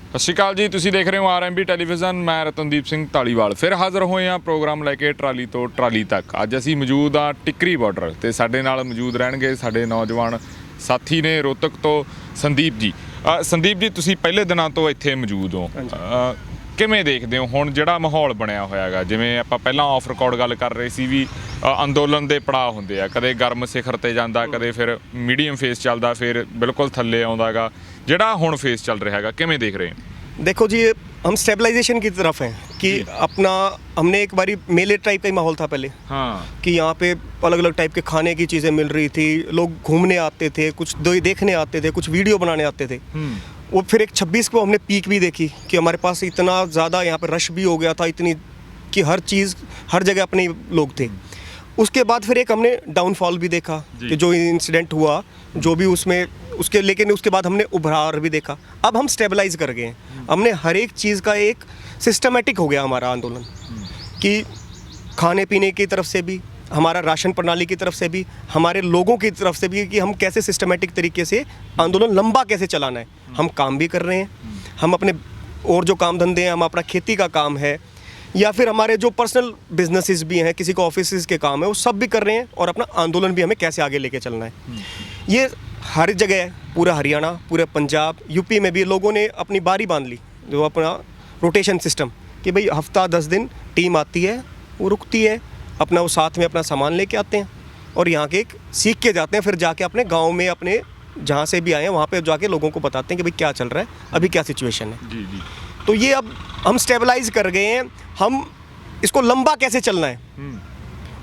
ਸਤਿ ਸ਼੍ਰੀ ਅਕਾਲ ਜੀ, ਤੁਸੀਂ ਦੇਖ ਰਹੇ ਹੋ RMB ਟੈਲੀਵਿਜ਼ਨ। ਮੈਂ ਰਤਨਦੀਪ ਸਿੰਘ ਢਾਲੀਵਾਲ ਫਿਰ ਹਾਜ਼ਰ ਹੋਏ ਹਾਂ ਪ੍ਰੋਗਰਾਮ ਲੈ ਕੇ ਟਰਾਲੀ ਤੋਂ ਟਰਾਲੀ ਤੱਕ। ਅੱਜ ਅਸੀਂ ਮੌਜੂਦ ਹਾਂ ਟਿੱਕਰੀ ਬਾਰਡਰ ਤੇ ਸਾਡੇ ਨਾਲ ਮੌਜੂਦ ਰਹਿਣਗੇ ਸਾਡੇ ਨੌਜਵਾਨ ਸਾਥੀ ਨੇ ਰੋਹਤਕ ਤੋਂ ਸੰਦੀਪ ਜੀ। ਸੰਦੀਪ ਜੀ, ਤੁਸੀਂ ਪਹਿਲੇ ਦਿਨਾਂ ਤੋਂ ਇੱਥੇ ਮੌਜੂਦ ਹੋ, ਕਿਵੇਂ ਦੇਖਦੇ ਹੋ ਹੁਣ ਜਿਹੜਾ ਮਾਹੌਲ ਬਣਿਆ ਹੋਇਆ ਹੈਗਾ? ਜਿਵੇਂ ਆਪਾਂ ਪਹਿਲਾਂ ਆਫ ਰਿਕਾਰਡ ਗੱਲ ਕਰ ਰਹੇ ਸੀ ਵੀ ਅੰਦੋਲਨ ਦੇ ਪੜਾਅ ਹੁੰਦੇ ਆ, ਕਦੇ ਗਰਮ ਸਿਖਰ ਤੇ ਜਾਂਦਾ, ਕਦੇ ਫਿਰ ਮੀਡੀਅਮ ਫੇਸ ਚੱਲਦਾ, ਫਿਰ ਬਿਲਕੁਲ ਥੱਲੇ ਆਉਂਦਾ ਹੈਗਾ। ਜਿਹੜਾ ਹੁਣ ਫੇਸ ਚੱਲ ਰਿਹਾ ਹੈਗਾ, ਕਿਵੇਂ देख रहे हैं? देखो जी, हम स्टेबलाइजेशन की तरफ हैं कि अपना हमने एक बारी मेले टाइप का ही माहौल था पहले। हाँ, कि यहाँ पे अलग अलग टाइप के खाने की चीज़ें मिल रही थी, लोग घूमने आते थे, कुछ देखने आते थे, कुछ वीडियो बनाने आते थे। वो फिर एक 26 को हमने पीक भी देखी कि हमारे पास इतना ज़्यादा यहाँ पे रश भी हो गया था, इतनी कि हर चीज़ हर जगह अपने लोग थे। उसके बाद फिर एक हमने डाउनफॉल भी देखा कि जो इंसिडेंट हुआ जो भी उसमें उसके, लेकिन उसके बाद हमने उभरार भी देखा। अब हम स्टेबलाइज कर गए हैं, हमने हर एक चीज़ का एक सिस्टमेटिक हो गया हमारा आंदोलन, कि खाने पीने की तरफ से भी, हमारा राशन प्रणाली की तरफ से भी, हमारे लोगों की तरफ से भी, कि हम कैसे सिस्टमेटिक तरीके से आंदोलन लंबा कैसे चलाना है। हम काम भी कर रहे हैं, हम अपने और जो काम धंधे हैं, हम अपना खेती का काम है या फिर हमारे जो पर्सनल बिजनेसेस भी हैं, किसी को ऑफिस के काम है, वो सब भी कर रहे हैं। और अपना आंदोलन भी हमें कैसे आगे लेके चलना है, ये हर जगह है। पूरा हरियाणा, पूरे पंजाब, यूपी में भी लोगों ने अपनी बारी बांध ली, जो अपना रोटेशन सिस्टम, कि भाई हफ्ता 10 दिन टीम आती है, वो रुकती है, अपना वो साथ में अपना सामान लेके आते हैं और यहाँ के सीख के जाते हैं। फिर जाके अपने गाँव में, अपने जहाँ से भी आए हैं वहाँ पे जाके लोगों को बताते हैं कि भाई क्या चल रहा है, अभी क्या सिचुएशन है। जी जी। तो ये अब हम स्टेबलाइज कर गए हैं, हम इसको लंबा कैसे चलना है।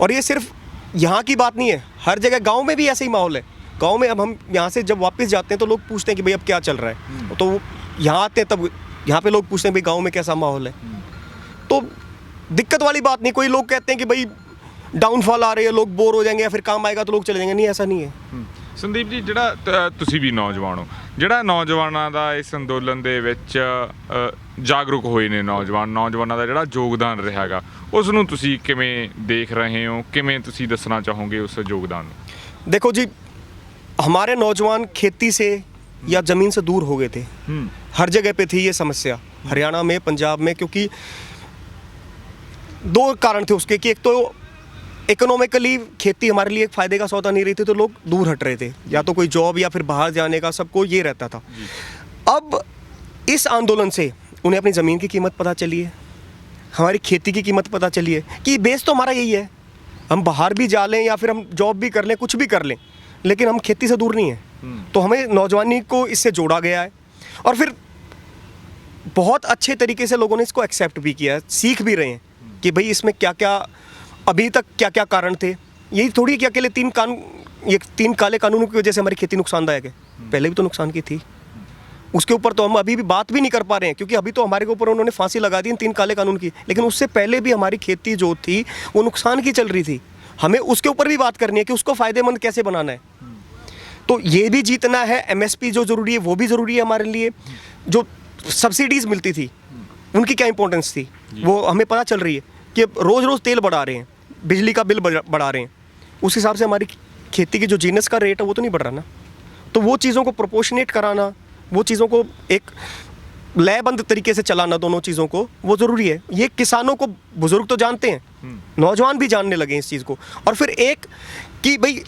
और ये सिर्फ यहाँ की बात नहीं है, हर जगह गांव में भी ऐसे ही माहौल है। गांव में अब हम यहाँ से जब वापस जाते हैं तो लोग पूछते हैं कि भाई अब क्या चल रहा है, तो यहाँ आते हैं तब यहाँ पे लोग पूछते हैं भाई गांव में कैसा माहौल है। तो दिक्कत वाली बात नहीं। कोई लोग कहते हैं कि भाई डाउनफॉल आ रही है, लोग बोर हो जाएंगे या फिर काम आएगा तो लोग चले जाएंगे, नहीं, ऐसा नहीं है। ਸੰਦੀਪ ਜੀ, ਜਿਹੜਾ ਤੁਸੀਂ ਵੀ ਨੌਜਵਾਨ ਹੋ, ਜਿਹੜਾ ਨੌਜਵਾਨਾਂ ਦਾ ਇਸ ਅੰਦੋਲਨ ਦੇ ਵਿੱਚ ਜਾਗਰੂਕ ਹੋਏ ਨੇ ਨੌਜਵਾਨਾਂ ਦਾ ਜਿਹੜਾ ਯੋਗਦਾਨ ਰਿਹਾ ਹੈਗਾ, ਉਸ ਨੂੰ ਤੁਸੀਂ ਕਿਵੇਂ ਦੇਖ ਰਹੇ ਹੋ? ਕਿਵੇਂ ਤੁਸੀਂ ਦੱਸਣਾ ਚਾਹੋਗੇ ਉਸ ਯੋਗਦਾਨ ਨੂੰ? देखो जी, हमारे नौजवान खेती से या ज़मीन से दूर हो गए थे। हर जगह पे थी ये समस्या, हरियाणा में, पंजाब में, क्योंकि दो कारण थे उसके, कि एक तो इकोनॉमिकली खेती हमारे लिए एक फ़ायदे का सौदा नहीं रही थी, तो लोग दूर हट रहे थे, या तो कोई जॉब या फिर बाहर जाने का सबको ये रहता था। अब इस आंदोलन से उन्हें अपनी ज़मीन की कीमत पता चली है, हमारी खेती की कीमत पता चली है, कि बेस तो हमारा यही है, हम बाहर भी जा लें या फिर हम जॉब भी कर लें, कुछ भी कर लें, लेकिन हम खेती से दूर नहीं हैं। तो हमें नौजवानी को इससे जोड़ा गया है और फिर बहुत अच्छे तरीके से लोगों ने इसको एक्सेप्ट भी किया है, सीख भी रहे हैं कि भाई इसमें क्या क्या अभी तक क्या क्या कारण थे। यही थोड़ी कि अकेले ये 3 काले कानूनों की वजह से हमारी खेती नुकसानदायक है, पहले भी तो नुकसान की थी। उसके ऊपर तो हम अभी भी बात भी नहीं कर पा रहे हैं, क्योंकि अभी तो हमारे ऊपर उन्होंने फांसी लगा दी इन 3 काले कानून की, लेकिन उससे पहले भी हमारी खेती जो थी वो नुकसान की चल रही थी। हमें उसके ऊपर भी बात करनी है कि उसको फ़ायदेमंद कैसे बनाना है। तो ये भी जीतना है। MSP जो ज़रूरी है वो भी ज़रूरी है हमारे लिए। जो सब्सिडीज़ मिलती थी उनकी क्या इंपॉर्टेंस थी, वो हमें पता चल रही है कि रोज़ रोज़ तेल बढ़ा रहे हैं, बिजली का बिल बढ़ा रहे हैं, उस हिसाब से हमारी खेती की जो जीनस का रेट है वो तो नहीं बढ़ रहा ना। तो वो चीज़ों को प्रोपोर्शनेट कराना, वो चीज़ों को एक लयबंद तरीके से चलाना, दोनों चीज़ों को, वो ज़रूरी है। ये किसानों को बुज़ुर्ग तो जानते हैं, नौजवान भी जानने लगे इस चीज़ को। और फिर एक कि भाई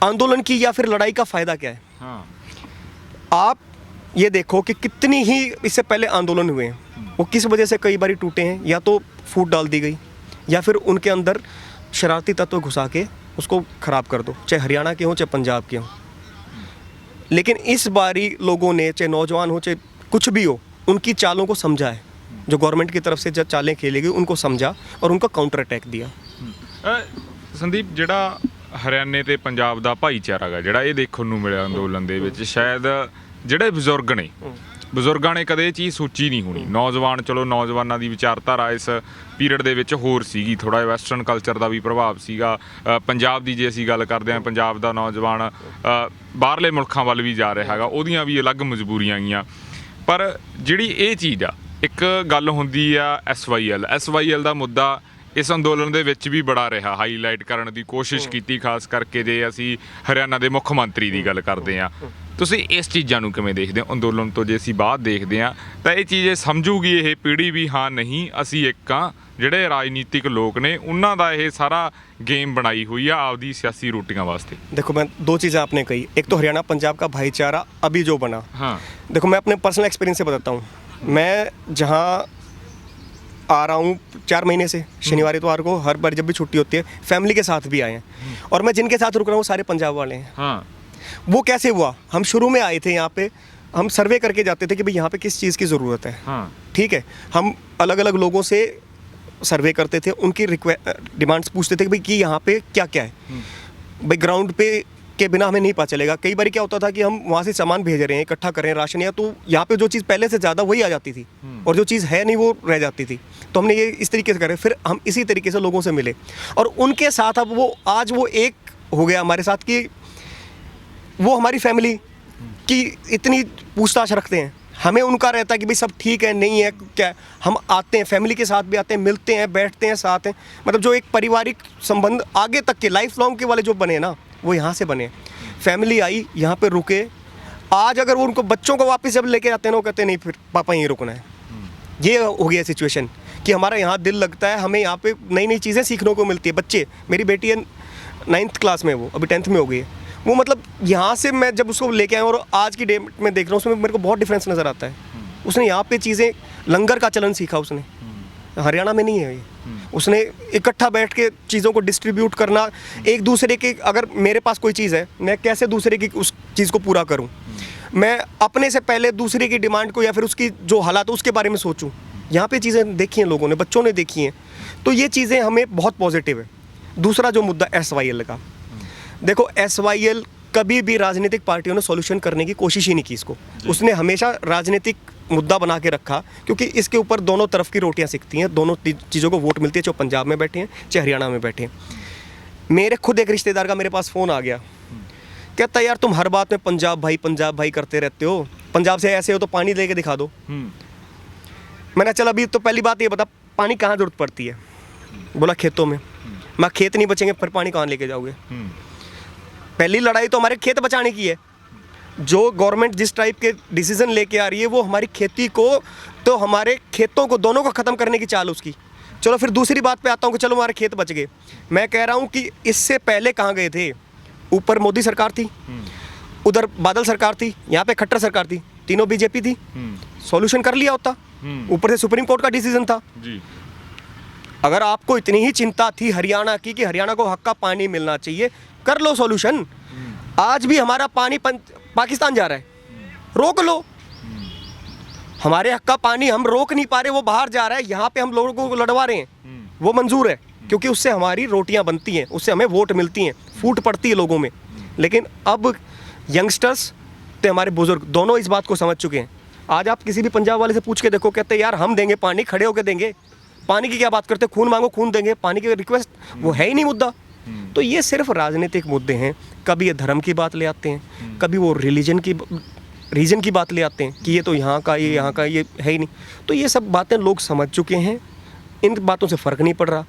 आंदोलन की या फिर लड़ाई का फ़ायदा क्या है। हाँ। आप ये देखो कि कितनी ही इससे पहले आंदोलन हुए हैं, वो किस वजह से कई बार टूटे हैं। या तो फूट डाल दी गई या फिर उनके अंदर शरारती तत्व घुसा के उसको ख़राब कर दो, चाहे हरियाणा के हों चाहे पंजाब के हों। लेकिन इस बारी लोगों ने, चाहे नौजवान हो चाहे कुछ भी हो, उनकी चालों को समझा है। जो गवर्नमेंट की तरफ से जब चालें खेली गई उनको समझा और उनका काउंटर अटैक दिया। ਸੰਦੀਪ, ਜਿਹੜਾ ਹਰਿਆਣੇ ਤੇ ਪੰਜਾਬ ਦਾ ਭਾਈਚਾਰਾ ਗਾ, ਜਿਹੜਾ ਇਹ ਦੇਖਣ ਨੂੰ ਮਿਲਿਆ ਅੰਦੋਲਨ ਦੇ ਵਿੱਚ, ਸ਼ਾਇਦ ਜਿਹੜੇ ਬਜ਼ੁਰਗ ਨੇ, ਬਜ਼ੁਰਗਾਂ ਨੇ ਕਦੇ ਇਹ ਚੀਜ਼ ਸੋਚੀ ਨਹੀਂ ਹੋਣੀ। ਨੌਜਵਾਨ, ਚਲੋ ਨੌਜਵਾਨਾਂ ਦੀ ਵਿਚਾਰਧਾਰਾ ਇਸ ਪੀਰੀਅਡ ਦੇ ਵਿੱਚ ਹੋਰ ਸੀਗੀ, ਥੋੜ੍ਹਾ ਜਿਹਾ ਵੈਸਟਰਨ ਕਲਚਰ ਦਾ ਵੀ ਪ੍ਰਭਾਵ ਸੀਗਾ। ਪੰਜਾਬ ਦੀ ਜੇ ਅਸੀਂ ਗੱਲ ਕਰਦੇ ਹਾਂ, ਪੰਜਾਬ ਦਾ ਨੌਜਵਾਨ ਬਾਹਰਲੇ ਮੁਲਕਾਂ ਵੱਲ ਵੀ ਜਾ ਰਿਹਾ ਹੈਗਾ, ਉਹਦੀਆਂ ਵੀ ਅਲੱਗ ਮਜਬੂਰੀਆਂ ਗੀਆਂ। ਪਰ ਜਿਹੜੀ ਇਹ ਚੀਜ਼ ਆ, ਇੱਕ ਗੱਲ ਹੁੰਦੀ ਆ SYL ਦਾ ਮੁੱਦਾ ਇਸ ਅੰਦੋਲਨ ਦੇ ਵਿੱਚ ਵੀ ਬੜਾ ਰਿਹਾ, ਹਾਈਲਾਈਟ ਕਰਨ ਦੀ ਕੋਸ਼ਿਸ਼ ਕੀਤੀ, ਖਾਸ ਕਰਕੇ ਜੇ ਅਸੀਂ ਹਰਿਆਣਾ ਦੇ ਮੁੱਖ ਮੰਤਰੀ ਦੀ ਗੱਲ ਕਰਦੇ ਹਾਂ। ਤੁਸੀਂ ਇਸ ਚੀਜ਼ਾਂ ਨੂੰ ਕਿਵੇਂ ਦੇਖਦੇ ਹੋ? ਅੰਦੋਲਨ ਤੋਂ ਜੇ ਅਸੀਂ ਬਾਅਦ ਦੇਖਦੇ ਹਾਂ ਤਾਂ ਇਹ ਚੀਜ਼ ਸਮਝੂਗੀ ਇਹ ਪੀੜ੍ਹੀ ਵੀ ਹਾਂ ਨਹੀਂ ਅਸੀਂ ਇੱਕ ਹਾਂ, ਜਿਹੜੇ ਰਾਜਨੀਤਿਕ ਲੋਕ ਨੇ ਉਹਨਾਂ ਦਾ ਇਹ ਸਾਰਾ गेम बनाई हुई है आपदी सियासी रोटियां वास्ते? देखो, मैं दो चीज़ें आपने कही, एक तो हरियाणा पंजाब का भाईचारा अभी जो बना। हाँ, देखो मैं अपने पर्सनल एक्सपीरियंस से बताता हूँ। मैं जहाँ आ रहा हूँ 4 महीने से, शनिवार इतवार को हर बार जब भी छुट्टी होती है फैमिली के साथ भी आए हैं, और मैं जिनके साथ रुक रहा हूँ वो सारे पंजाब वाले हैं। हाँ, वो कैसे हुआ? हम शुरू में आए थे यहाँ पे, हम सर्वे करके जाते थे कि भाई यहाँ पे किस चीज़ की ज़रूरत है। हाँ, ठीक है, हम अलग अलग लोगों से सर्वे करते थे, उनकी डिमांड्स पूछते थे कि भाई कि यहाँ पे क्या क्या है। भाई ग्राउंड पे के बिना हमें नहीं पता चलेगा। कई बार क्या होता था कि हम वहाँ से सामान भेज रहे हैं, इकट्ठा कर रहे हैं राशन, या तो यहाँ पे जो चीज़ पहले से ज़्यादा वही आ जाती थी और जो चीज़ है नहीं वो रह जाती थी। तो हमने ये इस तरीके से करे, फिर हम इसी तरीके से लोगों से मिले और उनके साथ अब वो आज वो एक हो गया हमारे साथ कि वो हमारी फैमिली की इतनी पूछताछ रखते हैं। हमें उनका रहता है कि भाई सब ठीक है नहीं है क्या, हम आते हैं फैमिली के साथ भी आते हैं, मिलते हैं, बैठते हैं साथ हैं, मतलब जो एक पारिवारिक संबंध आगे तक के लाइफ लॉन्ग के वाले जो बने ना वो यहाँ से बने। फैमिली आई यहाँ पे रुके, आज अगर वो उनको बच्चों को वापस जब लेके आते हैं ना वो कहते हैं नहीं फिर पापा यहीं रुकना है। ये हो गया सिचुएशन कि हमारा यहाँ दिल लगता है, हमें यहाँ पे नई नई चीज़ें सीखने को मिलती है। बच्चे, मेरी बेटी है 9th क्लास में, वो अभी 10th में हो गई है। वो मतलब यहाँ से मैं जब उसको लेके आया और आज की डेट में देख रहा हूँ उसमें मेरे को बहुत डिफरेंस नज़र आता है। उसने यहाँ पे चीज़ें, लंगर का चलन सीखा उसने, हरियाणा में नहीं है ये। उसने इकट्ठा बैठ के चीज़ों को डिस्ट्रीब्यूट करना, एक दूसरे के, अगर मेरे पास कोई चीज़ है मैं कैसे दूसरे की उस चीज़ को पूरा करूँ, मैं अपने से पहले दूसरे की डिमांड को या फिर उसकी जो हालात है उसके बारे में सोचूं। यहाँ पे चीज़ें देखी हैं लोगों ने, बच्चों ने देखी हैं, तो ये चीज़ें हमें बहुत पॉजिटिव है। दूसरा जो मुद्दा SYL का, देखो SYL कभी भी राजनीतिक पार्टियों ने सॉल्यूशन करने की कोशिश ही नहीं की इसको। उसने हमेशा राजनीतिक मुद्दा बना के रखा, क्योंकि इसके ऊपर दोनों तरफ की रोटियां सिकती हैं, दोनों चीज़ों को वोट मिलती है, चाहे पंजाब में बैठे हैं चाहे हरियाणा में बैठे हैं। मेरे खुद एक रिश्तेदार का मेरे पास फ़ोन आ गया, कहता यार तुम हर बात में पंजाब भाई करते रहते हो, पंजाब से ऐसे हो तो पानी लेके दिखा दो। मैंने चल अभी तो पहली बात ये बता, पानी कहाँ ज़रूरत पड़ती है? बोला खेतों में। मैं खेत नहीं बचेंगे फिर पानी कहाँ लेके जाओगे? पहली लड़ाई तो हमारे खेत बचाने की है। जो गवर्नमेंट जिस टाइप के डिसीजन लेके आ रही है वो हमारी खेती को, तो हमारे खेतों को दोनों को ख़त्म करने की चाल उसकी। चलो फिर दूसरी बात पे आता हूँ कि चलो हमारे खेत बच गए। मैं कह रहा हूँ कि इससे पहले कहाँ गए थे? ऊपर मोदी सरकार थी, उधर बादल सरकार थी, यहाँ पे खट्टर सरकार थी, तीनों बीजेपी थी। सॉल्यूशन कर लिया होता। ऊपर से सुप्रीम कोर्ट का डिसीजन था जी। अगर आपको इतनी ही चिंता थी हरियाणा की कि हरियाणा को हक का पानी मिलना चाहिए, कर लो सॉल्यूशन। आज भी हमारा पानी पाकिस्तान जा रहा है, रोक लो। हमारे हक का पानी हम रोक नहीं पा रहे, वो बाहर जा रहा है, यहाँ पे हम लोगों को लड़वा रहे हैं, वो मंजूर है क्योंकि उससे हमारी रोटियां बनती हैं, उससे हमें वोट मिलती हैं, फूट पड़ती है लोगों में। लेकिन अब यंगस्टर्स तो हमारे बुजुर्ग दोनों इस बात को समझ चुके हैं। आज आप किसी भी पंजाब वाले से पूछ के देखो, कहते हैं यार हम देंगे पानी, खड़े होकर देंगे। पानी की क्या बात करते, खून मांगो खून देंगे, पानी की रिक्वेस्ट वो है ही नहीं मुद्दा। तो ये सिर्फ राजनीतिक मुद्दे हैं। कभी ये धर्म की बात ले आते हैं, कभी वो रीजन की बात ले आते हैं कि ये तो यहाँ का, ये यहाँ का, ये है ही नहीं। तो ये सब बातें लोग समझ चुके हैं, इन बातों से फ़र्क नहीं पड़ रहा।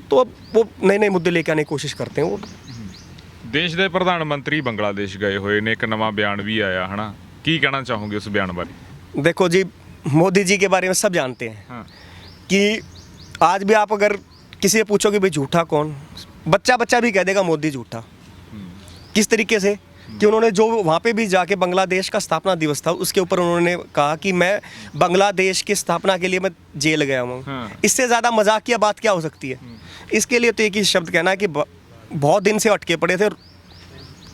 तो अब वो नए नए मुद्दे लेके आने की कोशिश करते हैं। वो देश के प्रधानमंत्री बांग्लादेश गए हुए ने, एक नवा बयान भी आया है ना, की कहना चाहोगे उस बयान बारे? देखो जी, मोदी जी के बारे में सब जानते हैं। हाँ। कि आज भी आप अगर किसी से पूछोगे भाई झूठा कौन, बच्चा भी कह देगा मोदी झूठा। किस तरीके से कि उन्होंने जो वहाँ पे भी जाके बांग्लादेश का स्थापना दिवस था उसके ऊपर उन्होंने कहा कि मैं बांग्लादेश की स्थापना के लिए मैं जेल गया हूँ। हाँ। इससे ज़्यादा मजाकिया बात क्या हो सकती है? इसके लिए तो एक ही शब्द कहना है कि बहुत दिन से अटके पड़े थे,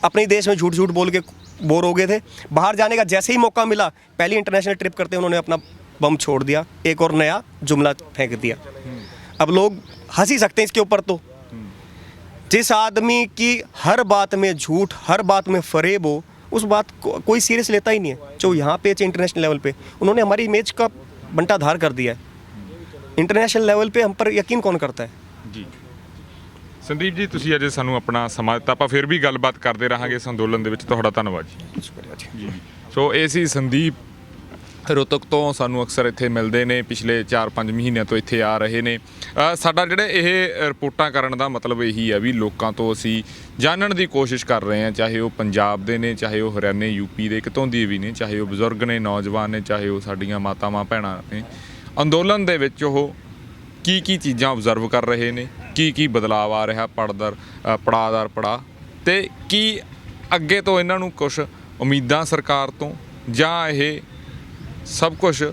अपने देश में झूठ बोल के बोर हो गए थे। बाहर जाने का जैसे ही मौका मिला, पहली इंटरनेशनल ट्रिप करते उन्होंने अपना बम छोड़ दिया, एक और नया जुमला फेंक दिया। अब लोग हंस ही सकते हैं इसके ऊपर। तो जिस आदमी की हर बात में झूठ, हर बात में फरेब हो, उस बात को कोई सीरियस लेता ही नहीं है। जो यहाँ पे इंटरनेशनल लेवल पे उन्होंने हमारी इमेज का बंटाधार कर दिया है। इंटरनेशनल लेवल पे हम पर यकीन कौन करता है जी। संदीप जी, ਤੁਸੀਂ ਅੱਜ ਸਾਨੂੰ ਆਪਣਾ ਸਮਾਂ ਦਿੱਤਾ, ਆਪਾਂ ਫਿਰ ਵੀ ਗੱਲਬਾਤ ਕਰਦੇ ਰਹਾਂਗੇ ਇਸ ਅੰਦੋਲਨ ਦੇ ਵਿੱਚ। ਤੁਹਾਡਾ ਧੰਨਵਾਦ ਜੀ। ਸ਼ੁਕਰੀਆ ਜੀ। ਸੋ ਇਹ ਸੀ ਸੰਦੀਪ ਰੋਹਤਕ ਤੋਂ ਸਾਨੂੰ ਅਕਸਰ ਇੱਥੇ ਮਿਲਦੇ ਨੇ, ਪਿਛਲੇ 4-5 ਮਹੀਨਿਆਂ ਤੋਂ ਇੱਥੇ ਆ ਰਹੇ ਨੇ। ਸਾਡਾ ਜਿਹੜੇ ਇਹ ਰਿਪੋਰਟਾਂ ਕਰਨ ਦਾ ਮਤਲਬ ਇਹੀ ਹੈ ਵੀ ਲੋਕਾਂ ਤੋਂ ਅਸੀਂ ਜਾਣਨ ਦੀ ਕੋਸ਼ਿਸ਼ ਕਰ ਰਹੇ ਹਾਂ, ਚਾਹੇ ਉਹ ਪੰਜਾਬ ਦੇ ਨੇ, ਚਾਹੇ ਉਹ ਹਰਿਆਣੇ ਯੂਪੀ ਦੇ ਕਿਤੋਂ ਦੀ ਵੀ ਨੇ, ਚਾਹੇ ਉਹ ਬਜ਼ੁਰਗ ਨੇ, ਨੌਜਵਾਨ ਨੇ, ਚਾਹੇ ਉਹ ਸਾਡੀਆਂ ਮਾਤਾਵਾਂ ਭੈਣਾਂ ਨੇ। ਅੰਦੋਲਨ ਦੇ ਵਿੱਚ ਉਹ ਕੀ ਚੀਜ਼ਾਂ ਆਬਜ਼ਰਵ ਕਰ ਰਹੇ ਨੇ, ਕੀ ਬਦਲਾਅ ਆ ਰਿਹਾ ਪੜਾਅ ਤੇ ਕੀ ਅੱਗੇ ਤੋਂ ਇਹਨਾਂ ਨੂੰ ਕੁਛ ਉਮੀਦਾਂ ਸਰਕਾਰ ਤੋਂ, ਜਾਂ ਇਹ ਸਭ ਕੁਝ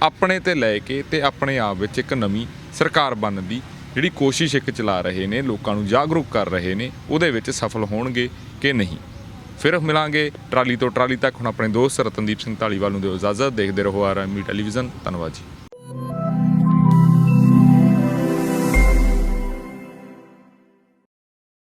ਆਪਣੇ ਤੇ ਲੈ ਕੇ ਤੇ ਆਪਣੇ ਆਪ ਵਿੱਚ ਇੱਕ ਨਵੀਂ ਸਰਕਾਰ ਬਣਨ ਦੀ ਜਿਹੜੀ ਕੋਸ਼ਿਸ਼ ਇੱਕ ਚਲਾ ਰਹੇ ਨੇ, ਲੋਕਾਂ ਨੂੰ ਜਾਗਰੂਕ ਕਰ ਰਹੇ ਨੇ, ਉਹਦੇ ਵਿੱਚ ਸਫਲ ਹੋਣਗੇ ਕਿ ਨਹੀਂ। ਫਿਰ ਮਿਲਾਂਗੇ ਟਰਾਲੀ ਤੋਂ ਟਰਾਲੀ ਤੱਕ। ਹੁਣ ਆਪਣੇ ਦੋਸਤ ਰਤਨਦੀਪ ਸਿੰਘ ਢਾਲੀਵਾਲ ਨੂੰ ਦਿਓ ਇਜਾਜ਼ਤ। ਦੇਖਦੇ ਰਹੋ RME ਟੈਲੀਵਿਜ਼ਨ। ਧੰਨਵਾਦ ਜੀ।